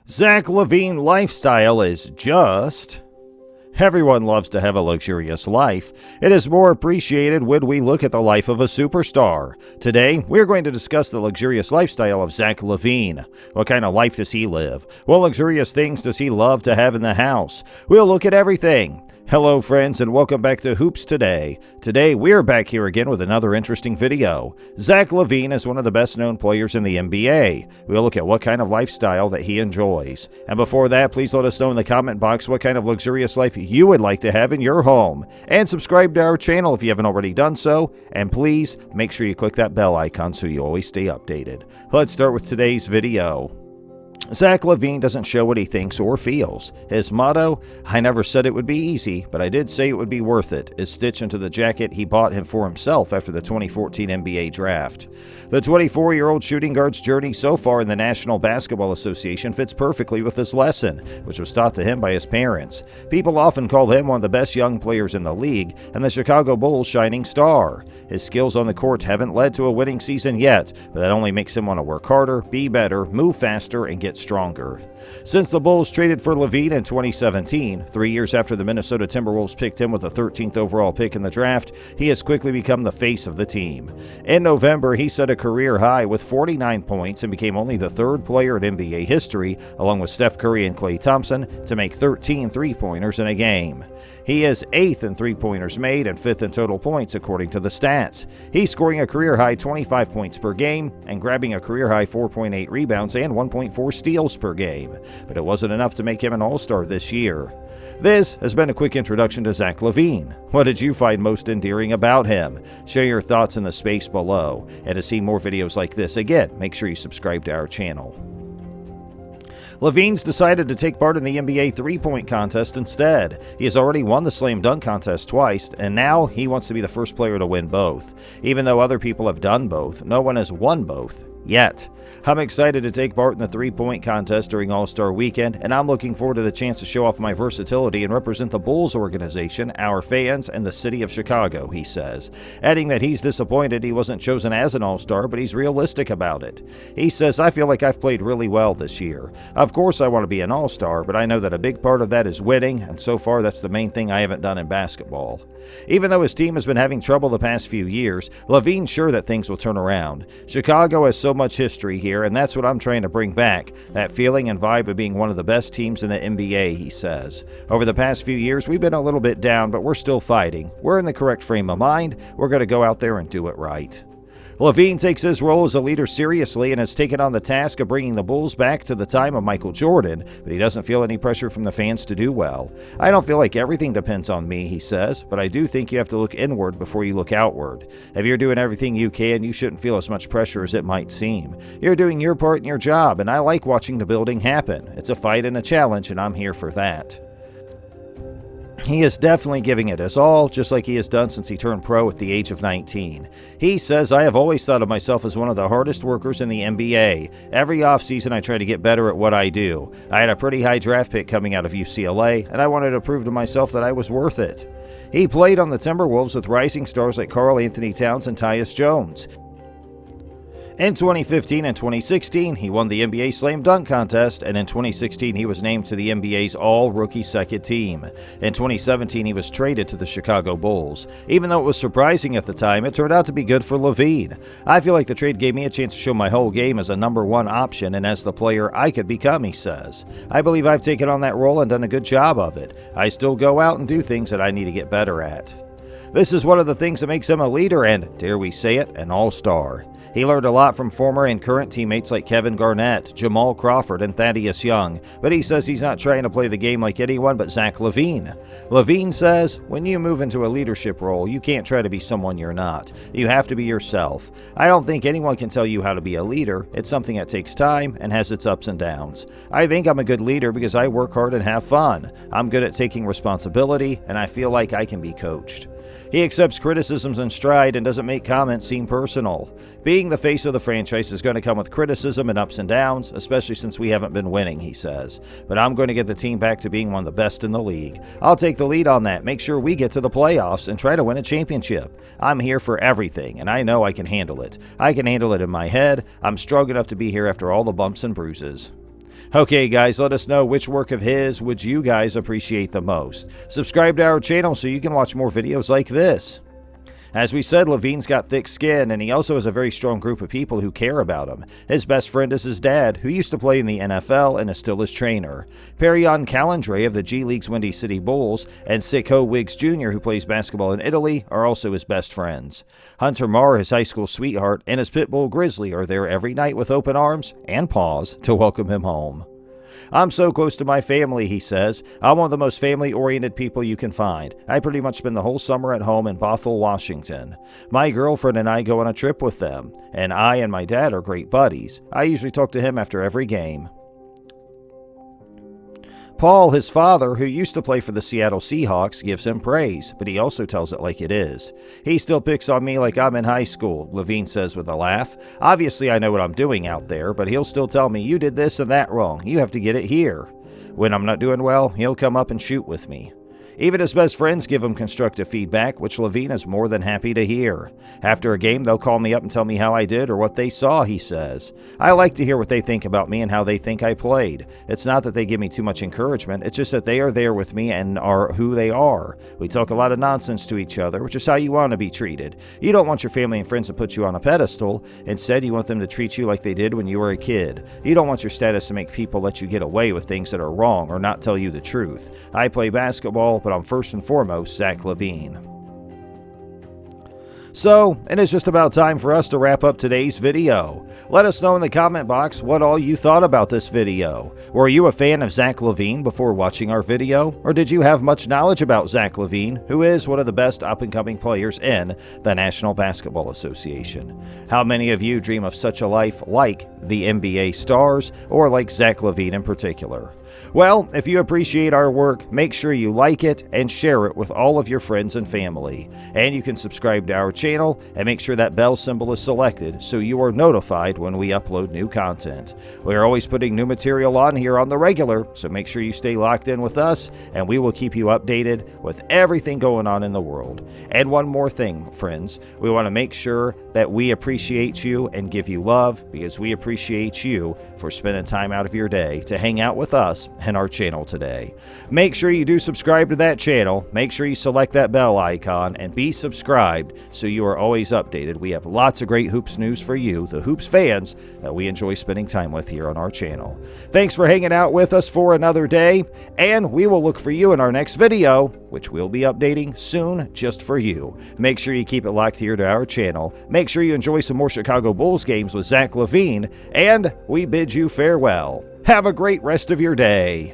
Zach LaVine lifestyle is just... Everyone loves to have a luxurious life. It is more appreciated when we look at the life of a superstar. Today, we're going to discuss the luxurious lifestyle of Zach LaVine. What kind of life does he live? What luxurious things does he love to have in the house? We'll look at everything. Hello friends and welcome back to Hoops Today. Today we're back here again with another interesting video. Zach LaVine is one of the best known players in the NBA. We'll look at what kind of lifestyle that he enjoys. And before that, please let us know in the comment box what kind of luxurious life you would like to have in your home. And subscribe to our channel if you haven't already done so. And please make sure you click that bell icon so you always stay updated. Let's start with today's video. Zach LaVine doesn't show what he thinks or feels. His motto, "I never said it would be easy, but I did say it would be worth it," is stitched into the jacket he bought him for himself after the 2014 NBA draft. The 24-year-old shooting guard's journey so far in the National Basketball Association fits perfectly with this lesson, which was taught to him by his parents. People often call him one of the best young players in the league and the Chicago Bulls' shining star. His skills on the court haven't led to a winning season yet, but that only makes him want to work harder, be better, move faster, and get stronger. Since the Bulls traded for LaVine in 2017, 3 years after the Minnesota Timberwolves picked him with the 13th overall pick in the draft, he has quickly become the face of the team. In November, he set a career high with 49 points and became only the third player in NBA history, along with Steph Curry and Klay Thompson, to make 13 three-pointers in a game. He is 8th in three-pointers made and 5th in total points according to the stats. He's scoring a career-high 25 points per game and grabbing a career-high 4.8 rebounds and 1.4 steals per game. But it wasn't enough to make him an All-Star this year. This has been a quick introduction to Zach LaVine. What did you find most endearing about him? Share your thoughts in the space below. And to see more videos like this, again, make sure you subscribe to our channel. LaVine's decided to take part in the NBA three-point contest instead. He has already won the slam dunk contest twice, and now he wants to be the first player to win both. Even though other people have done both, no one has won both yet. I'm excited to take part in the three-point contest during AllStar Weekend, and I'm looking forward to the chance to show off my versatility and represent the Bulls organization, our fans, and the city of Chicago, he says, adding that he's disappointed he wasn't chosen as an All-Star, but he's realistic about it. He says, "I feel like I've played really well this year. Of course I want to be an All-Star, but I know that a big part of that is winning, and so far that's the main thing I haven't done in basketball." Even though his team has been having trouble the past few years, LaVine's sure that things will turn around. Chicago has so much history here, and that's what I'm trying to bring back, that feeling and vibe of being one of the best teams in the NBA, he says. Over the past few years, we've been a little bit down, but we're still fighting. We're in the correct frame of mind. We're going to go out there and do it right. LaVine takes his role as a leader seriously and has taken on the task of bringing the Bulls back to the time of Michael Jordan, but he doesn't feel any pressure from the fans to do well. "I don't feel like everything depends on me," he says, "but I do think you have to look inward before you look outward. If you're doing everything you can, you shouldn't feel as much pressure as it might seem. You're doing your part in your job, and I like watching the building happen. It's a fight and a challenge, and I'm here for that." He is definitely giving it his all, just like he has done since he turned pro at the age of 19. He says, "I have always thought of myself as one of the hardest workers in the NBA. Every offseason I try to get better at what I do. I had a pretty high draft pick coming out of UCLA, and I wanted to prove to myself that I was worth it." He played on the Timberwolves with rising stars like Karl Anthony Towns and Tyus Jones. In 2015 and 2016, he won the NBA Slam Dunk Contest, and in 2016, he was named to the NBA's All-Rookie Second Team. In 2017, he was traded to the Chicago Bulls. Even though it was surprising at the time, it turned out to be good for LaVine. "I feel like the trade gave me a chance to show my whole game as a #1 option and as the player I could become," he says. "I believe I've taken on that role and done a good job of it. I still go out and do things that I need to get better at." This is one of the things that makes him a leader and, dare we say it, an all-star. He learned a lot from former and current teammates like Kevin Garnett, Jamal Crawford, and Thaddeus Young, but he says he's not trying to play the game like anyone but Zach LaVine. LaVine says, "When you move into a leadership role, you can't try to be someone you're not. You have to be yourself. I don't think anyone can tell you how to be a leader. It's something that takes time and has its ups and downs. I think I'm a good leader because I work hard and have fun. I'm good at taking responsibility, and I feel like I can be coached." He accepts criticisms in stride and doesn't make comments seem personal. Being the face of the franchise is going to come with criticism and ups and downs, especially since we haven't been winning, he says. "But I'm going to get the team back to being one of the best in the league. I'll take the lead on that, make sure we get to the playoffs, and try to win a championship. I'm here for everything, and I know I can handle it. I can handle it in my head. I'm strong enough to be here after all the bumps and bruises." Okay guys, let us know which work of his would you guys appreciate the most. Subscribe to our channel so you can watch more videos like this. As we said, LaVine's got thick skin, and he also has a very strong group of people who care about him. His best friend is his dad, who used to play in the NFL and is still his trainer. Perion Calandre of the G League's Windy City Bulls and Sicko Wiggs Jr., who plays basketball in Italy, are also his best friends. Hunter Marr, his high school sweetheart, and his pit bull Grizzly are there every night with open arms and paws to welcome him home. I'm so close to my family, he says. I'm one of the most family-oriented people you can find. I pretty much spend the whole summer at home in Bothell, Washington. My girlfriend and I go on a trip with them, and I and my dad are great buddies. I usually talk to him after every game. Paul, his father, who used to play for the Seattle Seahawks, gives him praise, but he also tells it like it is. He still picks on me like I'm in high school, LaVine says with a laugh. Obviously, I know what I'm doing out there, but he'll still tell me, you did this and that wrong. You have to get it here. When I'm not doing well, he'll come up and shoot with me. Even his best friends give him constructive feedback, which LaVine is more than happy to hear. After a game, they'll call me up and tell me how I did or what they saw, he says. I like to hear what they think about me and how they think I played. It's not that they give me too much encouragement, it's just that they are there with me and are who they are. We talk a lot of nonsense to each other, which is how you want to be treated. You don't want your family and friends to put you on a pedestal. Instead, you want them to treat you like they did when you were a kid. You don't want your status to make people let you get away with things that are wrong or not tell you the truth. I play basketball, but I'm first and foremost Zach LaVine. So, it is just about time for us to wrap up today's video. Let us know in the comment box what all you thought about this video. Were you a fan of Zach LaVine before watching our video? Or did you have much knowledge about Zach LaVine, who is one of the best up-and-coming players in the National Basketball Association? How many of you dream of such a life like the NBA stars, or like Zach LaVine in particular? Well, if you appreciate our work, make sure you like it and share it with all of your friends and family. And you can subscribe to our channel and make sure that bell symbol is selected so you are notified when we upload new content. We are always putting new material on here on the regular, so make sure you stay locked in with us and we will keep you updated with everything going on in the world. And one more thing, friends, we want to make sure that we appreciate you and give you love because we appreciate you for spending time out of your day to hang out with us and our channel today. Make sure you do subscribe to that channel, make sure you select that bell icon, and be subscribed so you are always updated. We have lots of great Hoops news for you, the Hoops fans that we enjoy spending time with here on our channel. Thanks for hanging out with us for another day, and we will look for you in our next video, which we'll be updating soon just for you. Make sure you keep it locked here to our channel. Make sure you enjoy some more Chicago Bulls games with Zach LaVine, and we bid you farewell. Have a great rest of your day.